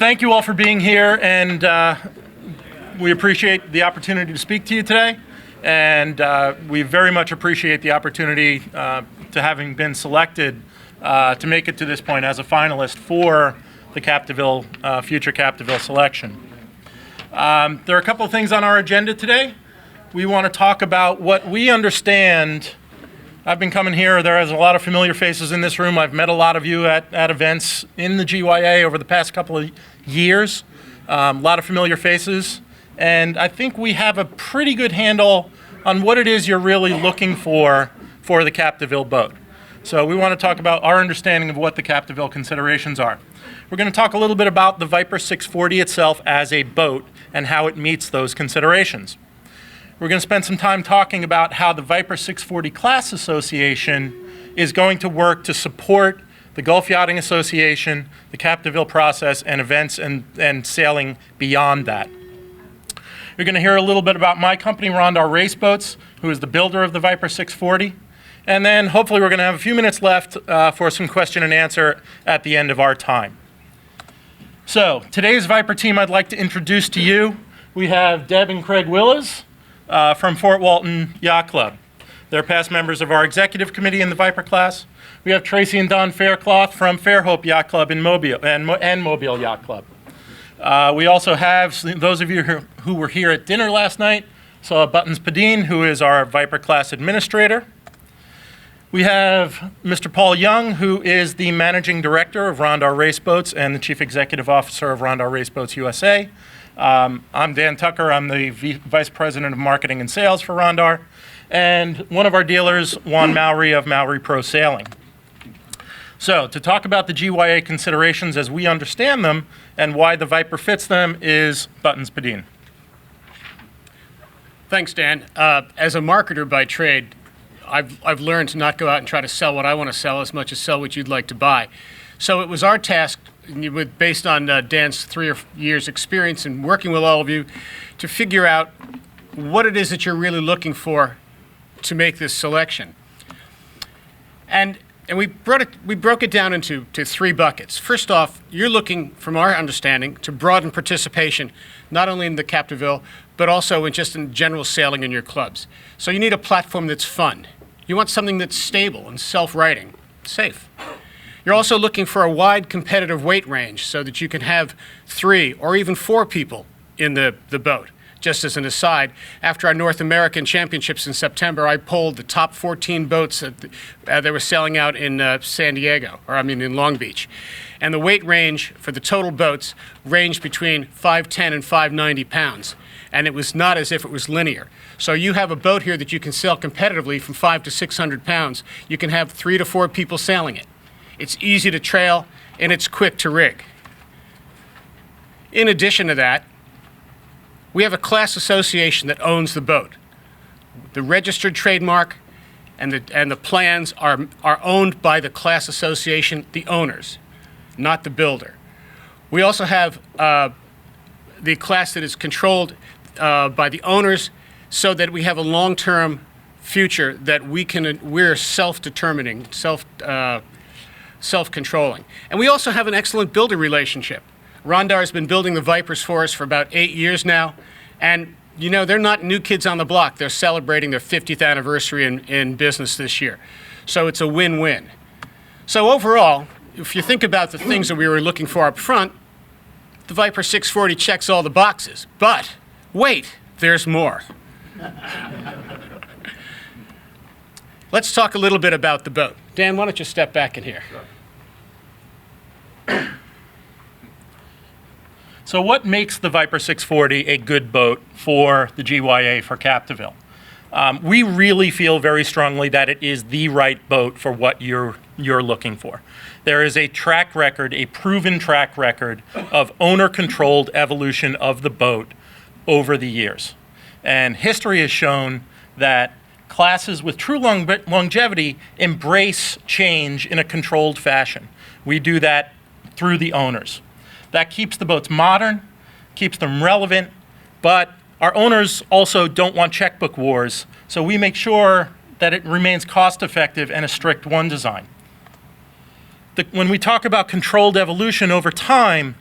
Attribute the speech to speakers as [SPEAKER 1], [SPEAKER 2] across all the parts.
[SPEAKER 1] thank you all for being here, and we appreciate the opportunity to speak to you today, and we very much appreciate the opportunity to having been selected to make it to this point as a finalist for the Capedeville, future Capedeville selection. There are a couple of things on our agenda today. We want to talk about what we understand. I've been coming here, there is a lot of familiar faces in this room. I've met a lot of you at events in the GYA over the past couple of years. A lot of familiar faces. And I think we have a pretty good handle on what it is you're really looking for the Capedeville boat. So we want to talk about our understanding of what the Capedeville considerations are. We're going to talk a little bit about the Viper 640 itself as a boat and how it meets those considerations. We're going to spend some time talking about how the Viper 640 Class Association is going to work to support the Gulf Yachting Association, the Capedeville process, and events and sailing beyond that. You're going to hear a little bit about my company, Rondar Raceboats, who is the builder of the Viper 640. And then hopefully we're going to have a few minutes left for some question and answer at the end of our time. So today's Viper team I'd like to introduce to you. We have Deb and Craig Willis from Fort Walton Yacht Club. They're past members of our executive committee in the Viper class. We have Tracy and Don Faircloth from Fairhope Yacht Club in Mobile and Mobile Yacht Club. We also have those of you who were here at dinner last night, saw Buttons Padine, who is our Viper class administrator. We have Mr. Paul Young, who is the managing director of Rondar Raceboats and the chief executive officer of Rondar Raceboats USA. I'm Dan Tucker. I'm the vice president of marketing and sales for Rondar. And one of our dealers, Juan Mowry of Mowry Pro Sailing. So to talk about the GYA considerations as we understand them and why the Viper fits them is Buttons Padine.
[SPEAKER 2] Thanks, Dan. As a marketer by trade, I've learned to not go out and try to sell what I want to sell as much as sell what you'd like to buy. So it was our task, based on Dan's 3 years experience in working with all of you, to figure out what it is that you're really looking for to make this selection. And we broke it down into 3 buckets. First off, you're looking, from our understanding, to broaden participation, not only in the Capedeville, but also in general sailing in your clubs. So you need a platform that's fun. You want something that's stable and self-righting, safe. You're also looking for a wide competitive weight range so that you can have 3 or even 4 people in the boat. Just as an aside, after our North American Championships in September, I polled the top 14 boats that they were sailing out in in Long Beach. And the weight range for the total boats ranged between 510 and 590 pounds. And it was not as if it was linear. So you have a boat here that you can sail competitively from 500 to 600 pounds. You can have 3 to 4 people sailing it. It's easy to trail, and it's quick to rig. In addition to that, we have a class association that owns the boat. The registered trademark and the plans are owned by the class association, the owners, not the builder. We also have the class that is controlled by the owners so that we have a long-term future that we're self-determining, self-controlling. And we also have an excellent builder relationship. Rondar has been building the Vipers for us for about 8 years now, and they're not new kids on the block. They're celebrating their 50th anniversary in business this year. So it's a win-win. So overall, if you think about the things that we were looking for up front, the Viper 640 checks all the boxes. But wait, there's more. Let's talk a little bit about the boat. Dan, why don't you step back in here?
[SPEAKER 1] So what makes the Viper 640 a good boat for the GYA for Capedeville? We really feel very strongly that it is the right boat for what you're looking for. There is a track record, a proven track record of owner-controlled evolution of the boat over the years. And history has shown that classes with true longevity embrace change in a controlled fashion. We do that through the owners. That keeps the boats modern, keeps them relevant, but our owners also don't want checkbook wars, so we make sure that it remains cost-effective and a strict one design. When we talk about controlled evolution over time,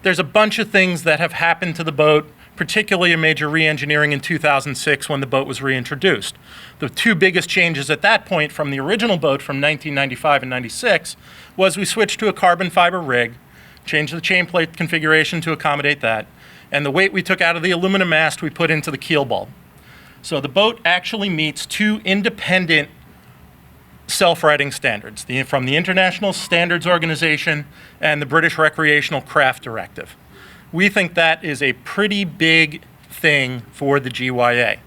[SPEAKER 1] there's a bunch of things that have happened to the boat, particularly a major re-engineering in 2006 when the boat was reintroduced. The two biggest changes at that point from the original boat from 1995 and 96 was we switched to a carbon fiber rig, changed the chain plate configuration to accommodate that, and the weight we took out of the aluminum mast we put into the keel bulb. So the boat actually meets two independent self-righting standards, from the International Standards Organization and the British Recreational Craft Directive. We think that is a pretty big thing for the GYA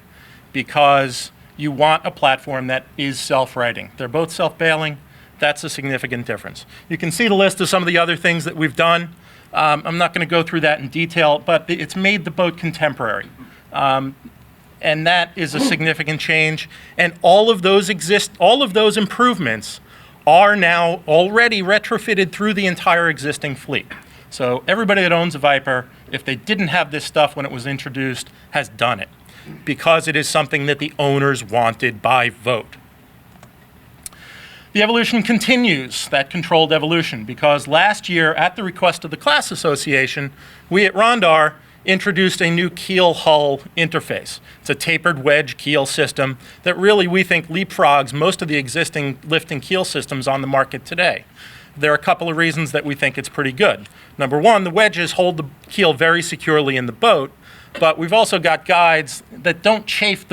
[SPEAKER 1] because you want a platform that is self-righting. They're both self-bailing. That's a significant difference. You can see the list of some of the other things that we've done. I'm not going to go through that in detail, but it's made the boat contemporary. And that is a significant change. And all of those improvements are now already retrofitted through the entire existing fleet. So everybody that owns a Viper, if they didn't have this stuff when it was introduced, has done it because it is something that the owners wanted by vote. The evolution continues, that controlled evolution, because last year, at the request of the Class Association, we at Rondar introduced a new keel hull interface. It's a tapered wedge keel system that really, we think, leapfrogs most of the existing lift and keel systems on the market today. There are a couple of reasons that we think it's pretty good. Number one, the wedges hold the keel very securely in the boat, but we've also got guides that don't chafe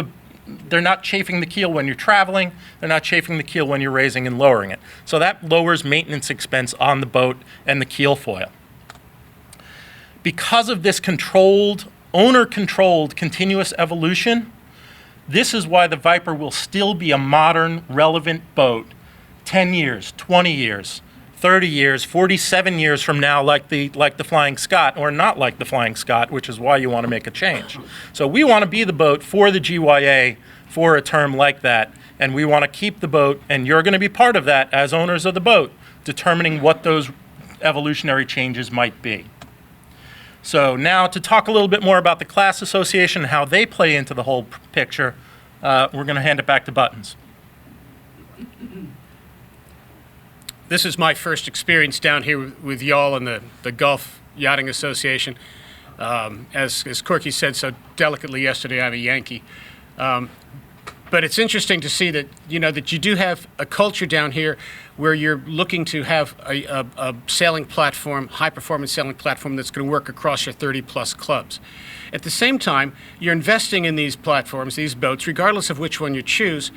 [SPEAKER 1] they're not chafing the keel when you're traveling, they're not chafing the keel when you're raising and lowering it. So that lowers maintenance expense on the boat and the keel foil. Because of this owner-controlled continuous evolution, this is why the Viper will still be a modern, relevant boat 10 years, 20 years, 30 years, 47 years from now, like the Flying Scot, or not like the Flying Scot, which is why you want to make a change. So we want to be the boat for the GYA for a term like that, and we want to keep the boat, and you're going to be part of that as owners of the boat, determining what those evolutionary changes might be. So now to talk a little bit more about the Class Association and how they play into the whole picture, we're going to hand it back to Buttons.
[SPEAKER 2] This is my first experience down here with y'all and the Gulf Yachting Association. As Corky said so delicately yesterday, I'm a Yankee. But it's interesting to see that, that you do have a culture down here where you're looking to have a sailing platform, high-performance sailing platform that's going to work across your 30-plus clubs. At the same time, you're investing in these platforms, these boats, regardless of which one you choose,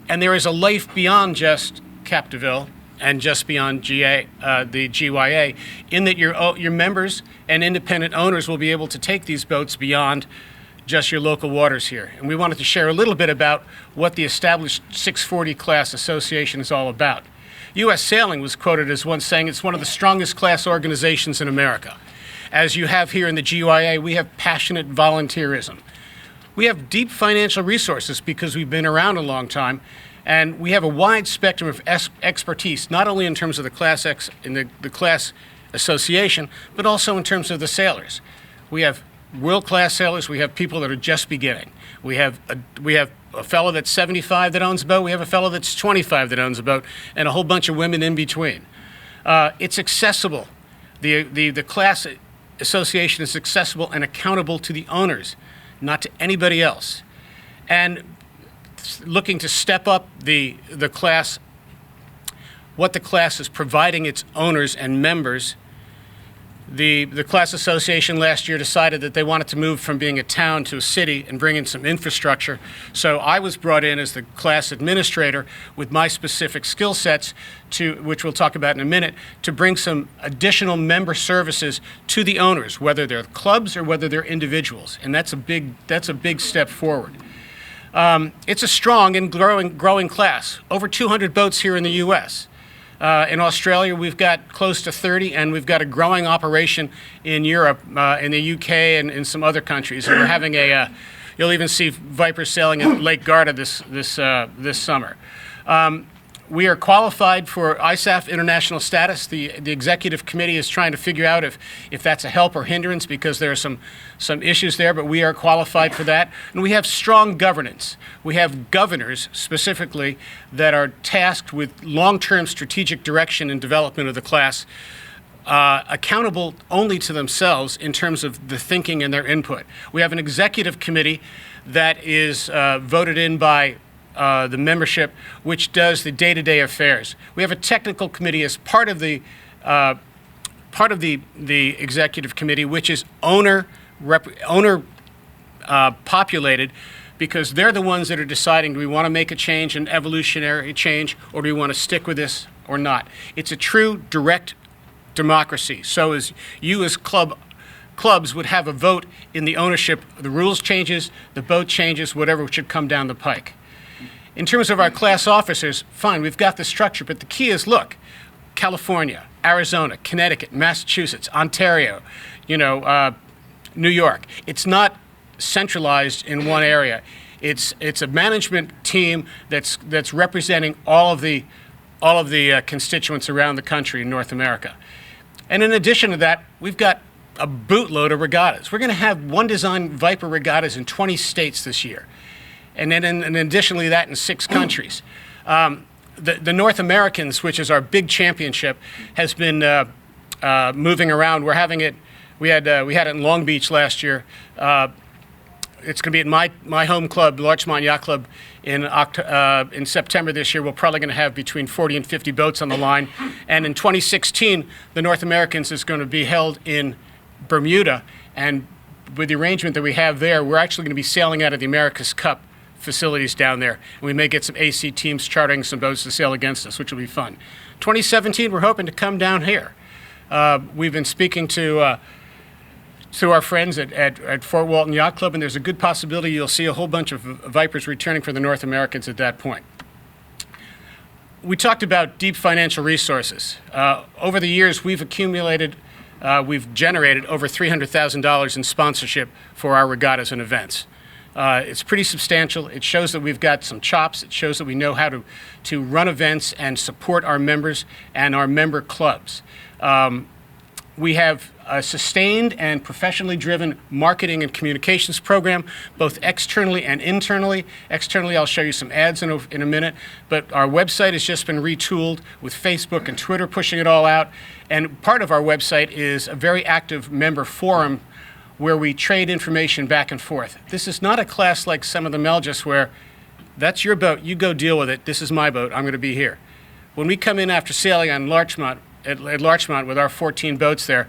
[SPEAKER 2] and there is a life beyond just Capedeville and just beyond the GYA, in that your members and independent owners will be able to take these boats beyond just your local waters here. And we wanted to share a little bit about what the established 640 Class Association is all about. U.S. Sailing was quoted as once saying it's one of the strongest class organizations in America. As you have here in the GYA, we have passionate volunteerism. We have deep financial resources because we've been around a long time, and we have a wide spectrum of expertise, not only in terms of the Class Association, but also in terms of the sailors. We have world-class sailors. We have people that are just beginning. We have a fellow that's 75 that owns a boat. We have a fellow that's 25 that owns a boat, and a whole bunch of women in between. It's accessible. The Class Association is accessible and accountable to the owners, not to anybody else. And looking to step up the class, what the class is providing its owners and members. The Class Association last year decided that they wanted to move from being a town to a city and bring in some infrastructure. So I was brought in as the class administrator with my specific skill sets, which we'll talk about in a minute, to bring some additional member services to the owners, whether they're clubs or whether they're individuals. And that's a big step forward. It's a strong and growing class. Over 200 boats here in the U.S. In Australia, we've got close to 30, and we've got a growing operation in Europe, in the UK, and in some other countries. And we're having you'll even see Viper sailing at Lake Garda this summer. We are qualified for ISAF international status. The executive committee is trying to figure out if that's a help or hindrance, because there are some issues there, but we are qualified for that. And we have strong governance. We have governors specifically that are tasked with long-term strategic direction and development of the class accountable only to themselves in terms of the thinking and their input. We have an executive committee that is voted in by the membership, which does the day-to-day affairs. We have a technical committee as part of the executive committee, which is owner populated, because they're the ones that are deciding, do we want to make a change, an evolutionary change, or do we want to stick with this or not? It's a true direct democracy. So as you as clubs would have a vote in the ownership, the rules changes, the boat changes, whatever should come down the pike. In terms of our class officers, fine, we've got the structure, but the key is, look, California, Arizona, Connecticut, Massachusetts, Ontario, New York. It's not centralized in one area. It's a management team that's representing all of the constituents around the country in North America. And in addition to that, we've got a bootload of regattas. We're going to have one design Viper regattas in 20 states this year, and then and additionally that in 6 countries. The North Americans, which is our big championship, has been moving around. We're having it. We had it in Long Beach last year. It's going to be at my home club, Larchmont Yacht Club, in September this year. We're probably going to have between 40 and 50 boats on the line. And in 2016, the North Americans is going to be held in Bermuda. And with the arrangement that we have there, we're actually going to be sailing out of the America's Cup facilities down there. And we may get some AC teams chartering some boats to sail against us, which will be fun. 2017, we're hoping to come down here. We've been speaking to our friends at Fort Walton Yacht Club, and there's a good possibility you'll see a whole bunch of Vipers returning for the North Americans at that point. We talked about deep financial resources. Over the years, we've generated over $300,000 in sponsorship for our regattas and events. It's pretty substantial. It shows that we've got some chops. It shows that we know how to run events and support our members and our member clubs. We have a sustained and professionally driven marketing and communications program, both externally and internally. Externally, I'll show you some ads in a minute, but our website has just been retooled with Facebook and Twitter pushing it all out. And part of our website is a very active member forum where we trade information back and forth. This is not a class like some of the Melgis where that's your boat, you go deal with it, this is my boat, I'm going to be here. When we come in after sailing on Larchmont, at Larchmont with our 14 boats there,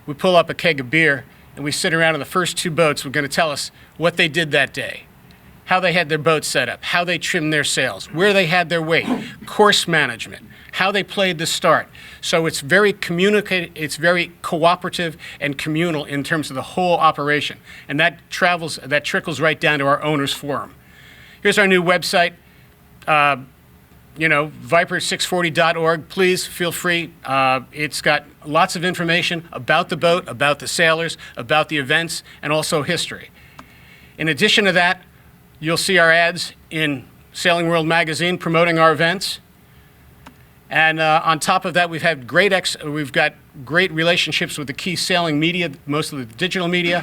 [SPEAKER 2] we pull up a keg of beer and we sit around in the first 2 boats. We're going to tell us what they did that day, how they had their boat set up, how they trimmed their sails, where they had their weight, course management, how they played the start. So it's very cooperative and communal in terms of the whole operation. And that trickles right down to our owners forum. Here's our new website. Viper640.org. Please feel free. It's got lots of information about the boat, about the sailors, about the events, and also history. In addition to that, you'll see our ads in Sailing World magazine promoting our events. And on top of that, we've got great relationships with the key sailing media, most of the digital media,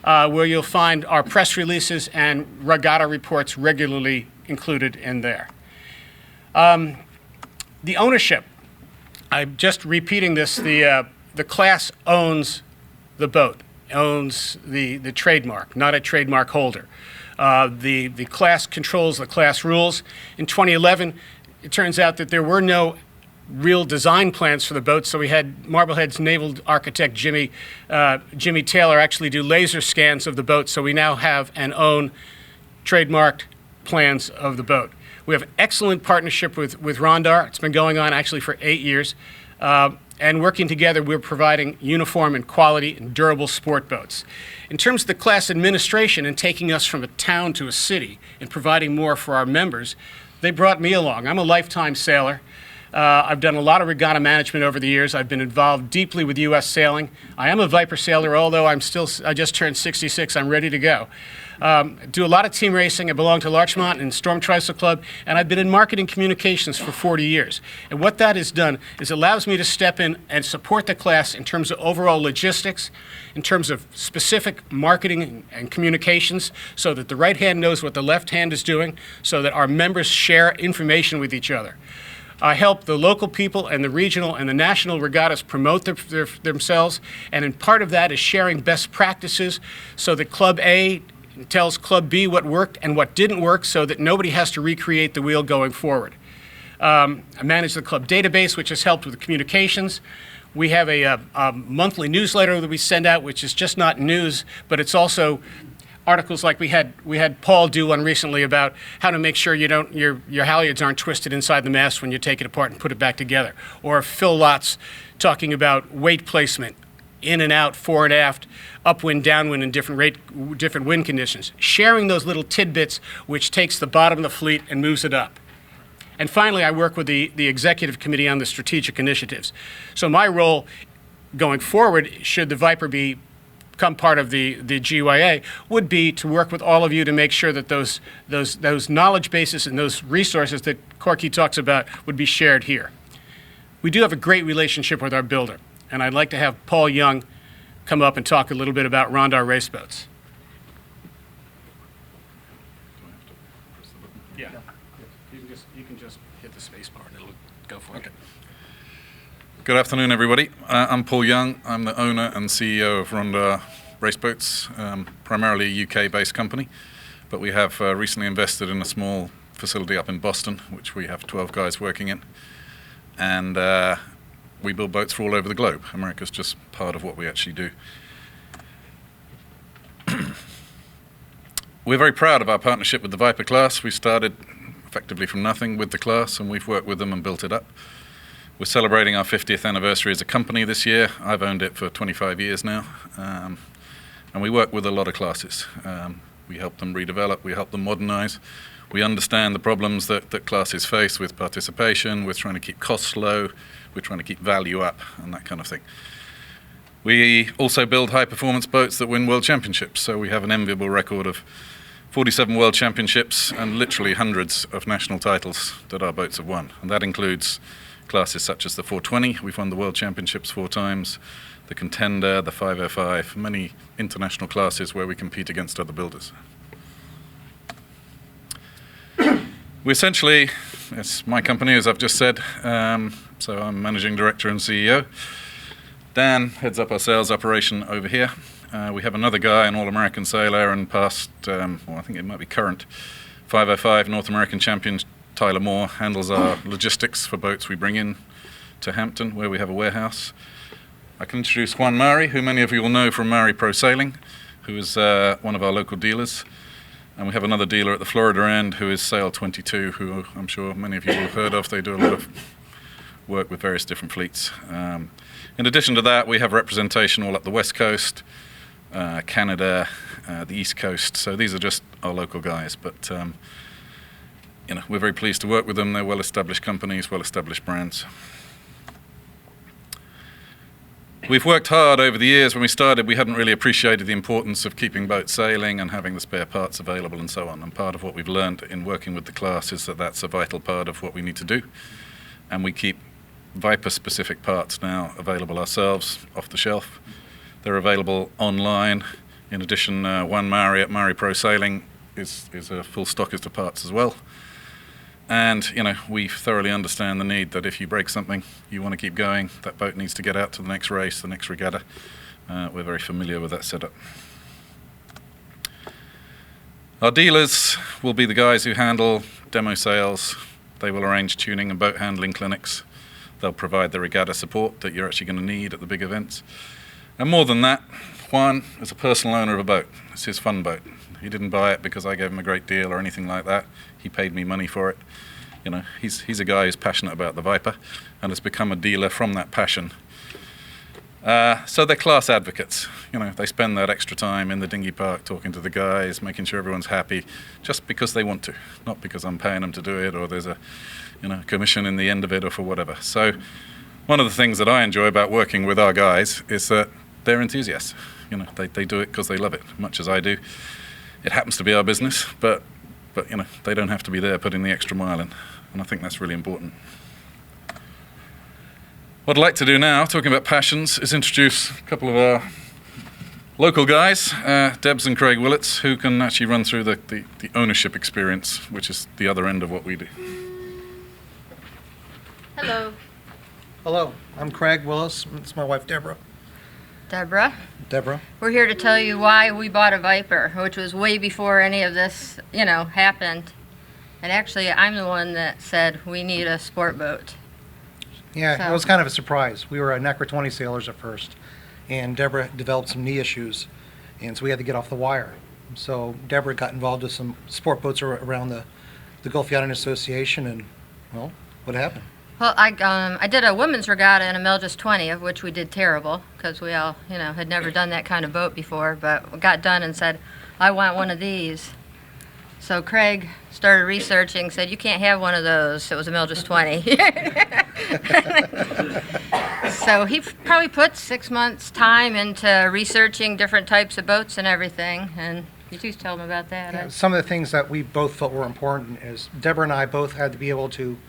[SPEAKER 2] where you'll find our press releases and regatta reports regularly included in there. The ownership, I'm just repeating this, the class owns the boat, owns the trademark, not a trademark holder. The class controls the class rules. In 2011, it turns out that there were no real design plans for the boat, so we had Marblehead's naval architect Jimmy Taylor actually do laser scans of the boat, so we now have and own trademarked plans of the boat. We have an excellent partnership with Rondar. It's been going on actually for 8 years. And working together, we're providing uniform and quality and durable sport boats. In terms of the class administration and taking us from a town to a city and providing more for our members, they brought me along. I'm a lifetime sailor. I've done a lot of regatta management over the years. I've been involved deeply with U.S. sailing. I am a Viper sailor, although I just turned 66. I'm ready to go. Do a lot of team racing. I belong to Larchmont and Storm Tristle Club, and I've been in marketing communications for 40 years. And what that has done is allows me to step in and support the class in terms of overall logistics, in terms of specific marketing and communications, so that the right hand knows what the left hand is doing, so that our members share information with each other. I help the local people and the regional and the national regattas promote themselves, and in part of that is sharing best practices so that Club A tells Club B what worked and what didn't work so that nobody has to recreate the wheel going forward. I manage the club database, which has helped with the communications. We have a monthly newsletter that we send out, which is just not news, but it's also articles like we had Paul do one recently about how to make sure your halyards aren't twisted inside the mast when you take it apart and put it back together. Or Phil Lotz talking about weight placement, in and out, fore and aft, upwind, downwind, and different wind conditions. Sharing those little tidbits, which takes the bottom of the fleet and moves it up. And finally, I work with the executive committee on the strategic initiatives. So my role going forward, should the Viper become part of the GYA, would be to work with all of you to make sure that those knowledge bases and those resources that Corky talks about would be shared here. We do have a great relationship with our builder, and I'd like to have Paul Young come up and talk a little bit about Rondar Raceboats. Yeah. You can just hit the space bar and it'll go for it. Okay.
[SPEAKER 3] Good afternoon, everybody. I'm Paul Young. I'm the owner and CEO of Rondar Raceboats, primarily a UK-based company, but we have recently invested in a small facility up in Boston, which we have 12 guys working in, and we build boats for all over the globe. America's just part of what we actually do. We're very proud of our partnership with the Viper class. We started effectively from nothing with the class, and we've worked with them and built it up. We're celebrating our 50th anniversary as a company this year. I've owned it for 25 years now, and we work with a lot of classes. We help them redevelop, we help them modernize. We understand the problems that classes face with participation, with trying to keep costs low, we're trying to keep value up, and that kind of thing. We also build high-performance boats that win world championships, so we have an enviable record of 47 world championships and literally hundreds of national titles that our boats have won, and that includes classes such as the 420, we've won the World Championships 4 times, the Contender, the 505, many international classes where we compete against other builders. We essentially, it's my company, as I've just said, so I'm Managing Director and CEO. Dan heads up our sales operation over here. We have another guy, an All-American sailor and past, well, I think it might be current, 505 North American champion, Tyler Moore, handles our logistics for boats we bring in to Hampton, where we have a warehouse. I can introduce Juan Mari, who many of you will know from Mari Pro Sailing, who is one of our local dealers. And we have another dealer at the Florida end, who is Sail 22, who I'm sure many of you will have heard of. They do a lot of work with various different fleets. In addition to that, we have representation all up the West Coast, Canada, the East Coast. So these are just our local guys, but you know, we're very pleased to work with them. They're well-established companies, well-established brands. We've worked hard over the years. When we started, we hadn't really appreciated the importance of keeping boats sailing and having the spare parts available and so on. And part of what we've learned in working with the class is that that's a vital part of what we need to do. And we keep Viper-specific parts now available ourselves off the shelf. They're available online. In addition, Juan Mari at Mari Pro Sailing is a full stockist of parts as well. And, you know, we thoroughly understand the need that if you break something, you want to keep going. That boat needs to get out to the next race, the next regatta. We're very familiar with that setup. Our dealers will be the guys who handle demo sales. They will arrange tuning and boat handling clinics. They'll provide the regatta support that you're actually going to need at the big events. And more than that, Juan is a personal owner of a boat. It's his fun boat. He didn't buy it because I gave him a great deal or anything like that. He paid me money for it. You know, he's a guy who's passionate about the Viper and has become a dealer from that passion. So they're class advocates. You know, they spend that extra time in the dinghy park talking to the guys, making sure everyone's happy, just because they want to, not because I'm paying them to do it or there's a, you know, commission in the end of it or for whatever. So one of the things that I enjoy about working with our guys is that they're enthusiasts. You know, they do it because they love it, much as I do. It happens to be our business, but you know, they don't have to be there putting the extra mile in, and I think that's really important. What I'd like to do now, talking about passions, is introduce a couple of our local guys, Debs and Craig Willets, who can actually run through the ownership experience, which is the other end of what we do.
[SPEAKER 4] Hello,
[SPEAKER 5] Hello, I'm Craig Willis. It's my wife, Deborah.
[SPEAKER 4] Deborah.
[SPEAKER 5] Deborah.
[SPEAKER 4] We're here to tell you why we bought a Viper, which was way before any of this, happened. And actually, I'm the one that said we need a sport boat.
[SPEAKER 5] Yeah,
[SPEAKER 4] So-
[SPEAKER 5] it was kind of a surprise. We were NACRA 20 sailors at first, and Deborah developed some knee issues, and so we had to get off the wire. So Deborah got involved with some sport boats around the Gulf Yachting Association, and, well, what happened?
[SPEAKER 4] Well, I did a women's regatta in a Melges 20, of which we did terrible, because we all, had never done that kind of boat before, but we got done and said, I want one of these. So Craig started researching, said, you can't have one of those. It was a Melges 20. So he probably put 6 months' time into researching different types of boats and everything, and you two tell him about that.
[SPEAKER 5] Yeah, some of the things that we both felt were important is Deborah and I both had to be able to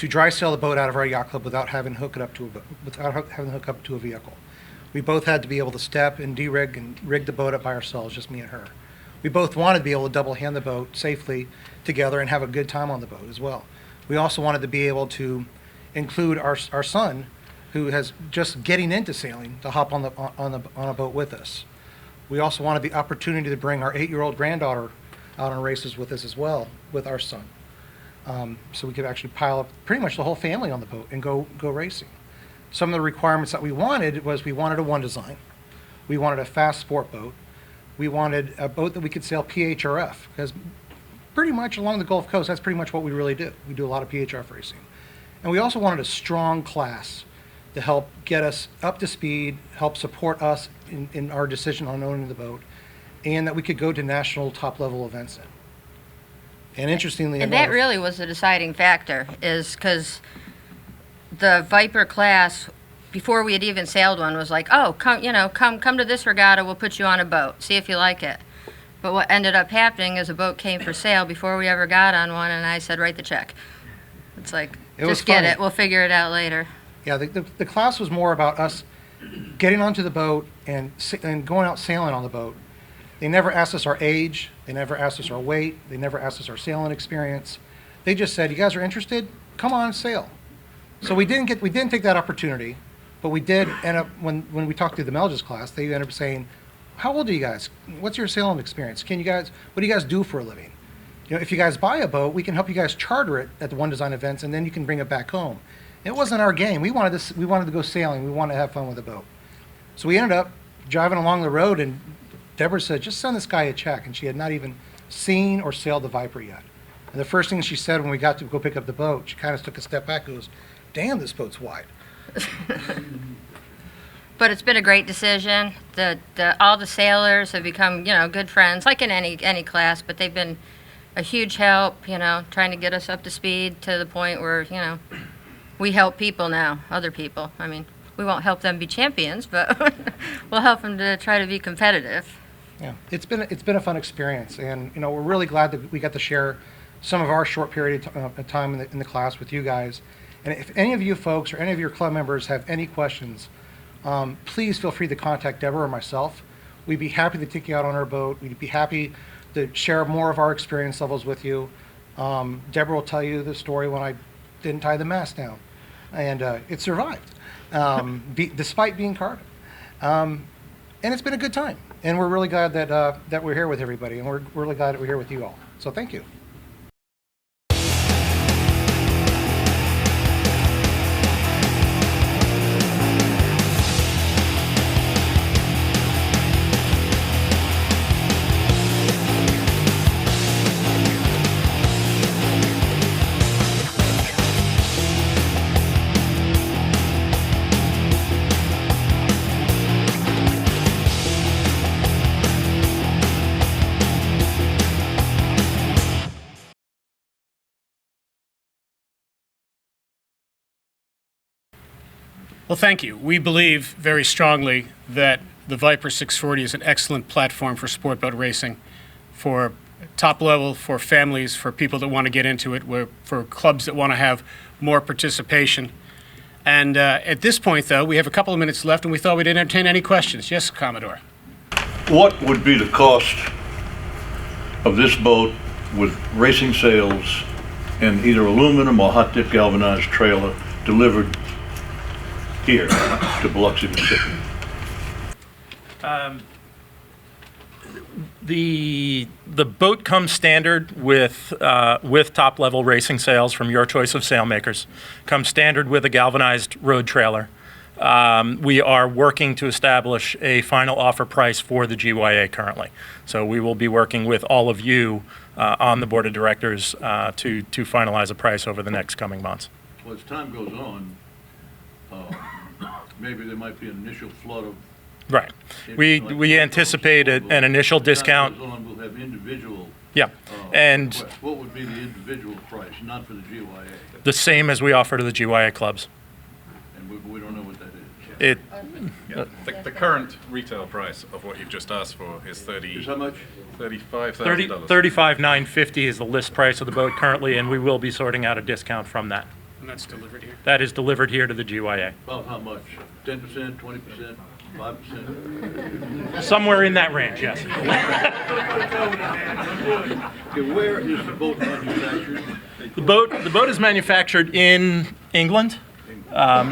[SPEAKER 5] dry sail the boat out of our yacht club without having to hook it up to a vehicle. We both had to be able to step and de-rig and rig the boat up by ourselves, just me and her. We both wanted to be able to double hand the boat safely together and have a good time on the boat as well. We also wanted to be able to include our son, who has just getting into sailing, to hop on a boat with us. We also wanted the opportunity to bring our 8-year-old granddaughter out on races with us as well, with our son. So we could actually pile up pretty much the whole family on the boat and go racing. Some of the requirements that we wanted a one design. We wanted a fast sport boat. We wanted a boat that we could sail PHRF, because pretty much along the Gulf Coast, that's pretty much what we really do. We do a lot of PHRF racing. And we also wanted a strong class to help get us up to speed, help support us in our decision on owning the boat, and that we could go to national top-level events in. And interestingly
[SPEAKER 4] And
[SPEAKER 5] enough,
[SPEAKER 4] that really was the deciding factor, is because the Viper class, before we had even sailed one, was like, oh, come to this regatta, we'll put you on a boat, see if you like it. But what ended up happening is a boat came for sale before we ever got on one, and I said, write the check. It's like,
[SPEAKER 5] It was
[SPEAKER 4] just get
[SPEAKER 5] funny.
[SPEAKER 4] it, we'll figure it out later.
[SPEAKER 5] yeah, the class was more about us getting onto the boat and going out sailing on the boat. They never asked us our age. They never asked us our weight. They never asked us our sailing experience. They just said, "You guys are interested? Come on, sail." So we didn't take that opportunity, but we did end up when we talked to the Melges class. They ended up saying, "How old are you guys? What's your sailing experience? What do you guys do for a living? If you guys buy a boat, we can help you guys charter it at the One Design events, and then you can bring it back home." It wasn't our game. We wanted to go sailing. We wanted to have fun with the boat. So we ended up driving along the road, and Deborah said, just send this guy a check. And she had not even seen or sailed the Viper yet. And the first thing she said when we got to go pick up the boat, she kind of took a step back and goes, damn, this boat's wide.
[SPEAKER 4] But it's been a great decision. All the sailors have become, good friends, like in any class, but they've been a huge help, trying to get us up to speed to the point where, we help people now, other people. I mean, we won't help them be champions, but we'll help them to try to be competitive.
[SPEAKER 5] Yeah, it's been a fun experience, and we're really glad that we got to share some of our short period of time in the class with you guys. And if any of you folks or any of your club members have any questions, please feel free to contact Deborah or myself. We'd be happy to take you out on our boat. We'd be happy to share more of our experience levels with you. Deborah will tell you the story when I didn't tie the mast down, and it survived despite being carbon. And it's been a good time, and we're really glad that we're here with everybody, and we're really glad that we're here with you all. So thank you.
[SPEAKER 2] Well, thank you. We believe very strongly that the Viper 640 is an excellent platform for sport boat racing, for top level, for families, for people that want to get into it, for clubs that want to have more participation. And at this point, though, we have a couple of minutes left, and we thought we'd entertain any questions. Yes, Commodore?
[SPEAKER 6] What would be the cost of this boat with racing sails and either aluminum or hot dip galvanized trailer delivered here to Biloxi, Mississippi?
[SPEAKER 1] The boat comes standard with top level racing sails from your choice of sailmakers. Comes standard with a galvanized road trailer. We are working to establish a final offer price for the GYA currently. So we will be working with all of you on the board of directors to finalize a price over the next coming months.
[SPEAKER 6] Well, as time goes on, maybe there might be an initial flood of.
[SPEAKER 1] Right. We anticipate an initial discount.
[SPEAKER 6] As time goes on, we'll have individual.
[SPEAKER 1] Yeah. And
[SPEAKER 6] requests. What would be the individual price, not for the GYA?
[SPEAKER 1] the same as we offer to the GYA clubs.
[SPEAKER 6] And we don't know what that is.
[SPEAKER 1] It,
[SPEAKER 3] Yeah. The current retail price of what you've just asked for is
[SPEAKER 6] Is how much?
[SPEAKER 3] $35,000.
[SPEAKER 1] $35,950 is the list price of the boat currently, and we will be sorting out a discount from that.
[SPEAKER 2] And that's delivered here.
[SPEAKER 1] That is delivered here to the GYA.
[SPEAKER 6] About how much? 10%, 20%, 5%?
[SPEAKER 1] Somewhere in that range, yes.
[SPEAKER 6] Okay, where is the boat manufactured?
[SPEAKER 1] The boat is manufactured in England,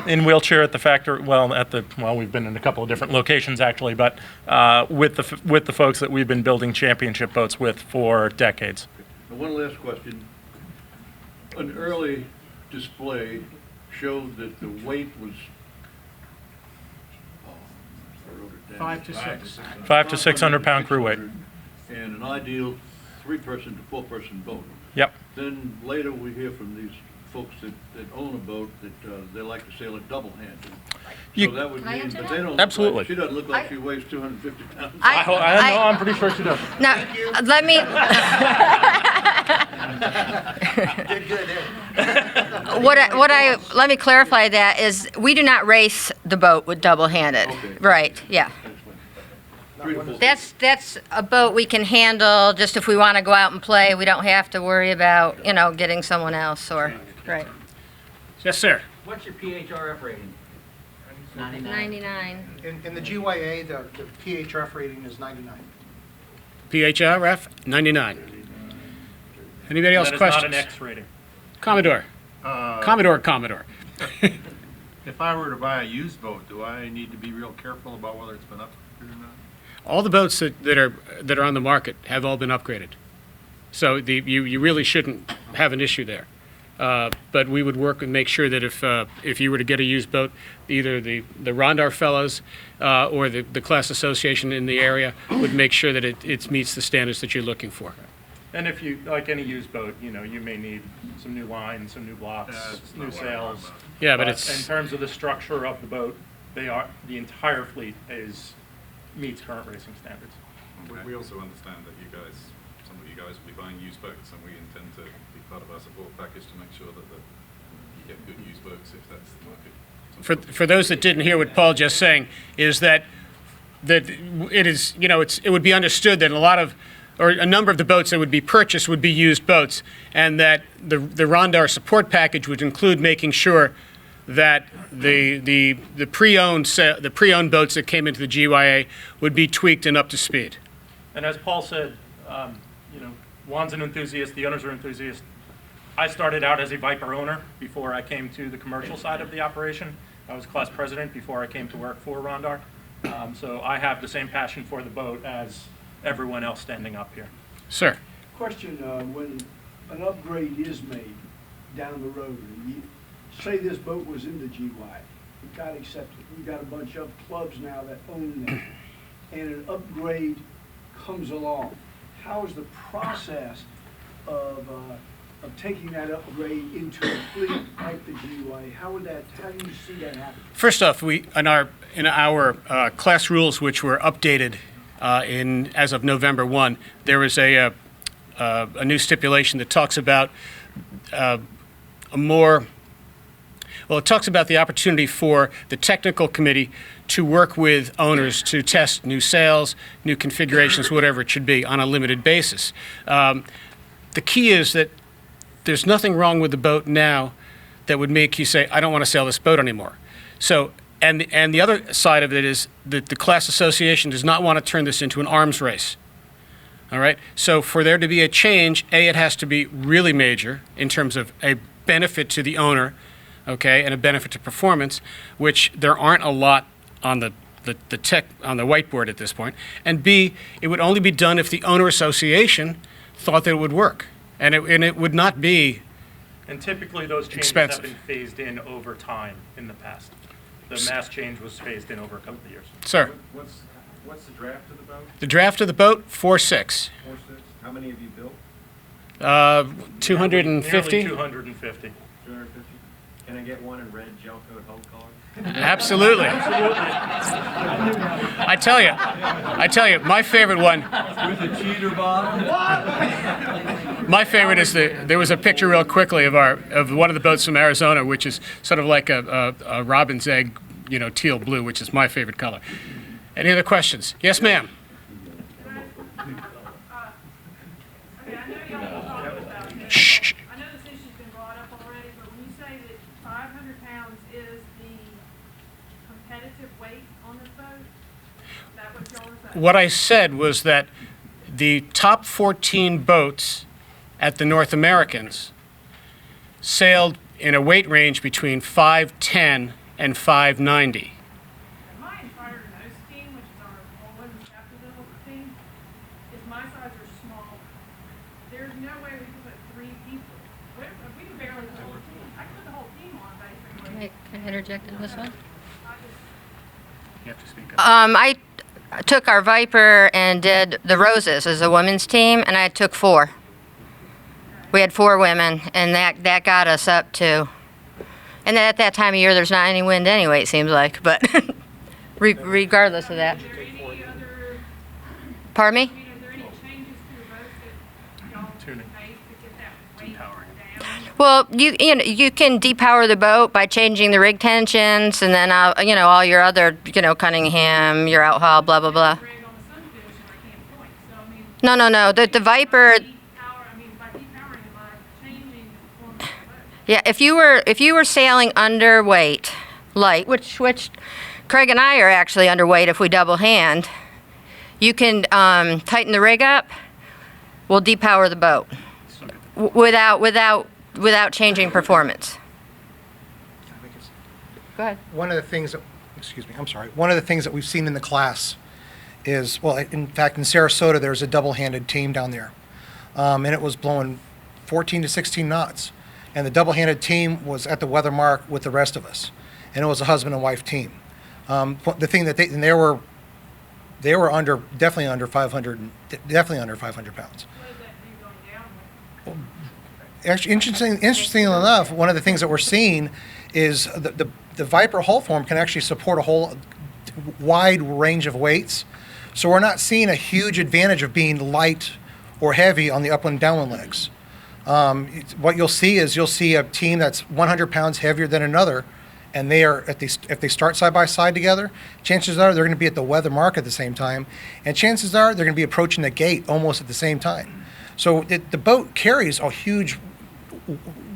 [SPEAKER 1] in Wiltshire at the factory. Well, we've been in a couple of different locations actually, but with the folks that we've been building championship boats with for decades.
[SPEAKER 6] And one last question. An early display showed that the weight was. I wrote it down.
[SPEAKER 2] 5 to 6.
[SPEAKER 1] 500 to 600 pound crew weight.
[SPEAKER 6] And an ideal 3-person to 4-person boat.
[SPEAKER 1] Yep.
[SPEAKER 6] Then later we hear from these folks that own a boat that they like to sail it double-handed.
[SPEAKER 1] You-
[SPEAKER 6] So that would
[SPEAKER 4] Can I
[SPEAKER 6] mean,
[SPEAKER 4] answer
[SPEAKER 6] but
[SPEAKER 4] that?
[SPEAKER 6] they don't.
[SPEAKER 1] Absolutely.
[SPEAKER 6] She doesn't look like she weighs 250 pounds.
[SPEAKER 1] I'm pretty sure she does.
[SPEAKER 4] Now, let me. Let me clarify that is we do not race the boat with double-handed.
[SPEAKER 6] Okay.
[SPEAKER 4] Right, yeah.
[SPEAKER 6] 3 to 4.
[SPEAKER 4] That's a boat we can handle just if we want to go out and play. We don't have to worry about, getting someone else or, right.
[SPEAKER 2] Yes, sir.
[SPEAKER 7] What's your PHRF rating? 99.
[SPEAKER 4] 99.
[SPEAKER 5] In the GYA, the PHRF rating is 99.
[SPEAKER 2] PHRF, 99. Anybody else
[SPEAKER 1] That is
[SPEAKER 2] questions?
[SPEAKER 1] not an X rating.
[SPEAKER 2] Commodore. Commodore.
[SPEAKER 8] If I were to buy a used boat, do I need to be real careful about whether it's been upgraded or not?
[SPEAKER 2] All the boats that are on the market have all been upgraded. So you really shouldn't have an issue there. But we would work and make sure that if you were to get a used boat, either the Rondar fellows or the class association in the area would make sure that it meets the standards that you're looking for.
[SPEAKER 1] And if you, like any used boat, you may need some new lines, some new blocks,
[SPEAKER 8] that's
[SPEAKER 1] new
[SPEAKER 8] not what I'm
[SPEAKER 1] sails.
[SPEAKER 8] talking
[SPEAKER 2] Yeah, but
[SPEAKER 1] In
[SPEAKER 2] it's,
[SPEAKER 1] terms of the structure of the boat, the entire fleet meets current racing standards.
[SPEAKER 3] We also understand that some of you guys will be buying used boats, and we intend to be part of our support package to make sure that you get good used boats if that's the market.
[SPEAKER 2] for those that didn't hear what Paul just saying, is that it is, it would be understood that a number of the boats that would be purchased would be used boats, and that the Rondar support package would include making sure that the pre-owned boats that came into the GYA would be tweaked and up to speed.
[SPEAKER 1] And as Paul said, Juan's an enthusiast, the owners are enthusiasts. I started out as a Viper owner before I came to the commercial side of the operation. I was class president before I came to work for Rondar. So I have the same passion for the boat as everyone else standing up here.
[SPEAKER 2] Sir.
[SPEAKER 9] Question, when an upgrade is made down the road, say this boat was in the GY, it got accepted, we've got a bunch of clubs now that own them, and an upgrade comes along, how is the process of taking that upgrade into a fleet like the GY? How do you see that happen?
[SPEAKER 2] First off, in our class rules, which were updated as of November 1, there was a new stipulation that talks about it talks about the opportunity for the technical committee to work with owners to test new sails, new configurations, whatever it should be, on a limited basis. The key is that there's nothing wrong with the boat now that would make you say, I don't want to sail this boat anymore. So, and the other side of it is that the class association does not want to turn this into an arms race. All right? So for there to be a change, it has to be really major in terms of a benefit to the owner, okay, and a benefit to performance, which there aren't a lot on the tech on the whiteboard at this point. And B, it would only be done if the owner association thought that it would work, and it would not be.
[SPEAKER 1] And typically, those changes
[SPEAKER 2] Expensive.
[SPEAKER 1] have been phased in over time in the past. The mass change was phased in over a couple of years.
[SPEAKER 2] Sir,
[SPEAKER 8] What's the draft of the boat?
[SPEAKER 2] the draft of the boat, 4.6.
[SPEAKER 8] 4.6. How many have you built?
[SPEAKER 2] 250.
[SPEAKER 1] Nearly 250.
[SPEAKER 8] 250? Can I get one in red gel coat hull color?
[SPEAKER 2] Absolutely. I tell you, my favorite one.
[SPEAKER 8] With a cheater bottom?
[SPEAKER 2] My favorite is there was a picture real quickly of one of the boats from Arizona, which is sort of like a robin's egg, teal blue, which is my favorite color. Any other questions? Yes, ma'am. Shh.
[SPEAKER 10] I know this issue's been brought up already, but when you say that 500 pounds is the competitive weight on this boat, is that what y'all are saying?
[SPEAKER 2] What I said was that the top 14 boats at the North Americans sailed in a weight range between 510 and 590.
[SPEAKER 10] My entire nose team, which is our women's Capedeville team, is my size or smaller. There's no way we could put 3 people. We could barely put a whole team. I could put the whole team on, basically.
[SPEAKER 4] Can I interject in this one?
[SPEAKER 2] You have to speak up.
[SPEAKER 4] I took our Viper and did the Roses as a women's team, and I took 4. We had 4 women, and that got us up to. And then at that time of year, there's not any wind anyway, it seems like. But regardless of that.
[SPEAKER 10] Is there any other,
[SPEAKER 4] Pardon me?
[SPEAKER 10] is there any changes to the boat that y'all
[SPEAKER 1] Tuning.
[SPEAKER 10] made to get that weight down?
[SPEAKER 4] Well, you can depower the boat by changing the rig tensions, and then all your other Cunningham, your outhaul, blah blah blah.
[SPEAKER 10] Rig on the sunfish, and I can't point. So, I mean,
[SPEAKER 4] No. The Viper.
[SPEAKER 10] by depowering, am I changing the performance of the boat?
[SPEAKER 4] Yeah, if you were sailing underweight, light, which Craig and I are actually underweight if we double hand, you can tighten the rig up. We'll depower the boat without changing performance. Go ahead.
[SPEAKER 5] One of the things that we've seen in the class is, well, in fact, in Sarasota, there's a double-handed team down there. And it was blowing 14 to 16 knots. And the double-handed team was at the weather mark with the rest of us. And it was a husband and wife team. The thing that they were definitely under 500 pounds.
[SPEAKER 10] What does that do going down with?
[SPEAKER 5] Actually, interestingly enough, one of the things that we're seeing is the Viper hull form can actually support a whole wide range of weights. So we're not seeing a huge advantage of being light or heavy on the upland and downwind legs. What you'll see is a team that's 100 pounds heavier than another, and if they start side by side together, chances are they're going to be at the weather mark at the same time, and chances are they're going to be approaching the gate almost at the same time. So the boat carries a huge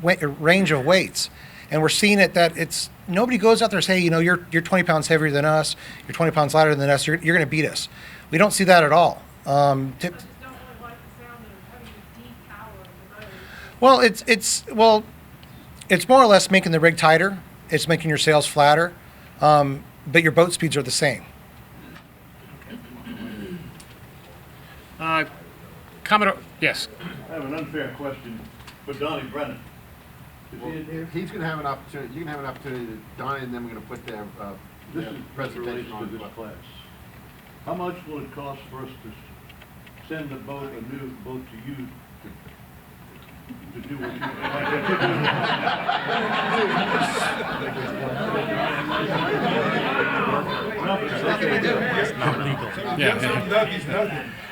[SPEAKER 5] range of weights, and we're seeing it that nobody goes out there and say, you're 20 pounds heavier than us, you're 20 pounds lighter than us, you're going to beat us. We don't see that at all.
[SPEAKER 10] I just don't really like the sound of having to depower the boat.
[SPEAKER 5] It's more or less making the rig tighter. It's making your sails flatter, but your boat speeds are the same.
[SPEAKER 2] Commodore, yes.
[SPEAKER 6] I have an unfair question for Donnie Brennan. Is he in here?
[SPEAKER 11] He's gonna have an opportunity, you can have an opportunity, Donnie and them are gonna put their
[SPEAKER 6] This is
[SPEAKER 11] presentation
[SPEAKER 6] relates to
[SPEAKER 11] on.
[SPEAKER 6] this class. How much will it cost for us to send a new boat to you to do what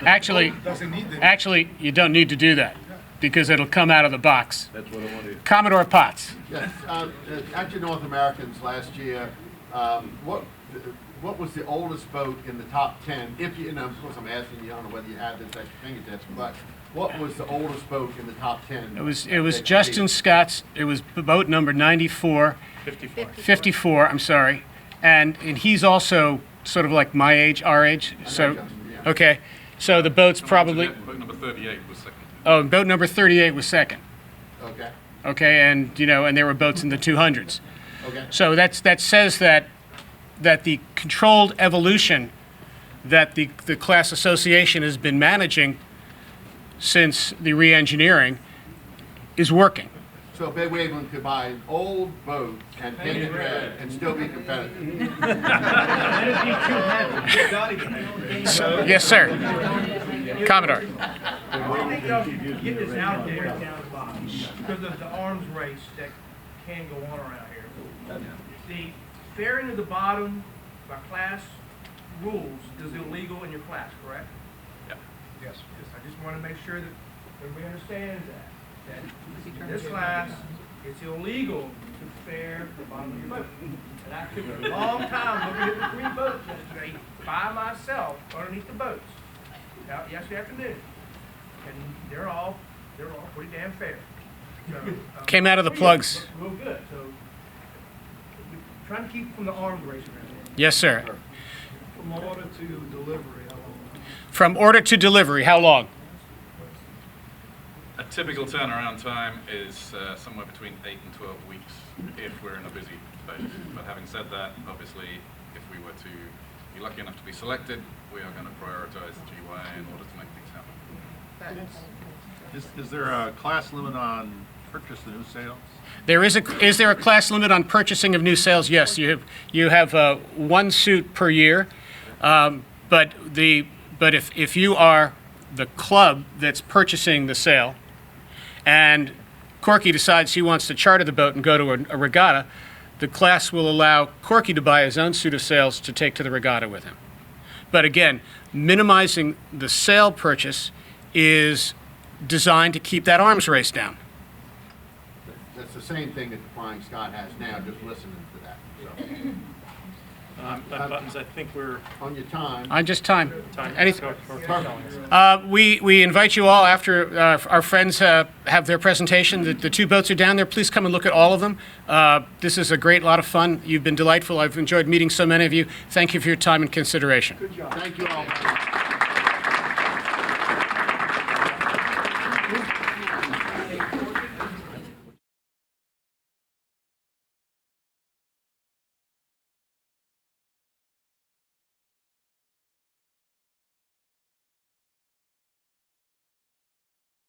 [SPEAKER 2] Actually, you don't need to do that because it'll come out of the box.
[SPEAKER 6] That's what I want to hear.
[SPEAKER 2] Commodore Potts.
[SPEAKER 11] Yes, at your North Americans last year, what was the oldest boat in the top 10? If you, of course I'm asking you, I don't know whether you have this at your fingertips, but what was the oldest boat in the top 10?
[SPEAKER 2] It was Justin Scott's, it was boat number 94. 54, I'm sorry. And he's also sort of like my age, our age. So, okay. So the boat's probably,
[SPEAKER 3] Boat number 38 was second.
[SPEAKER 2] oh, boat number 38 was second.
[SPEAKER 11] Okay.
[SPEAKER 2] okay, and there were boats in the 200s.
[SPEAKER 11] Okay.
[SPEAKER 2] So that says that the controlled evolution that the class association has been managing since the re-engineering is working.
[SPEAKER 11] So Big Waveland could buy an old boat and paint it red and still be competitive.
[SPEAKER 2] Yes, sir. Commodore.
[SPEAKER 12] I think y'all should get this out there because of the arms race that can go on around here. The fairing to the bottom by class rules is illegal in your class, correct?
[SPEAKER 8] Yeah.
[SPEAKER 12] Yes. I just want to make sure that everybody understands that. In this class, it's illegal to fare the bottom of your boat. And I took a long time looking at the 3 boats yesterday by myself underneath the boats out yesterday afternoon. And they're all pretty damn fair. So,
[SPEAKER 2] Came out of the plugs.
[SPEAKER 12] Real good. So we're trying to keep from the arms race around here.
[SPEAKER 2] Yes, sir.
[SPEAKER 6] From order to delivery, how long?
[SPEAKER 2] From order to delivery, how long?
[SPEAKER 3] A typical turnaround time is somewhere between 8 and 12 weeks if we're in a busy phase. But having said that, obviously, if we were to be lucky enough to be selected, we are going to prioritize the GYA in order to make things happen.
[SPEAKER 8] Is there a class limit on purchase of new sales?
[SPEAKER 2] Is there a class limit on purchasing of new sales? Yes, you have 1 suit per year, but if you are the club that's purchasing the sail, and Corky decides he wants to charter the boat and go to a regatta, the class will allow Corky to buy his own suit of sails to take to the regatta with him. But again, minimizing the sail purchase is designed to keep that arms race down.
[SPEAKER 11] That's the same thing that the Flying Scot has now, just listening to that. So,
[SPEAKER 1] Buttons, I think we're
[SPEAKER 11] on your time.
[SPEAKER 2] On just time. Anything?
[SPEAKER 11] Perfect.
[SPEAKER 2] We invite you all after our friends have their presentation. The 2 boats are down there. Please come and look at all of them. This is a great lot of fun. You've been delightful. I've enjoyed meeting so many of you. Thank you for your time and consideration.
[SPEAKER 11] Good job. Thank you all.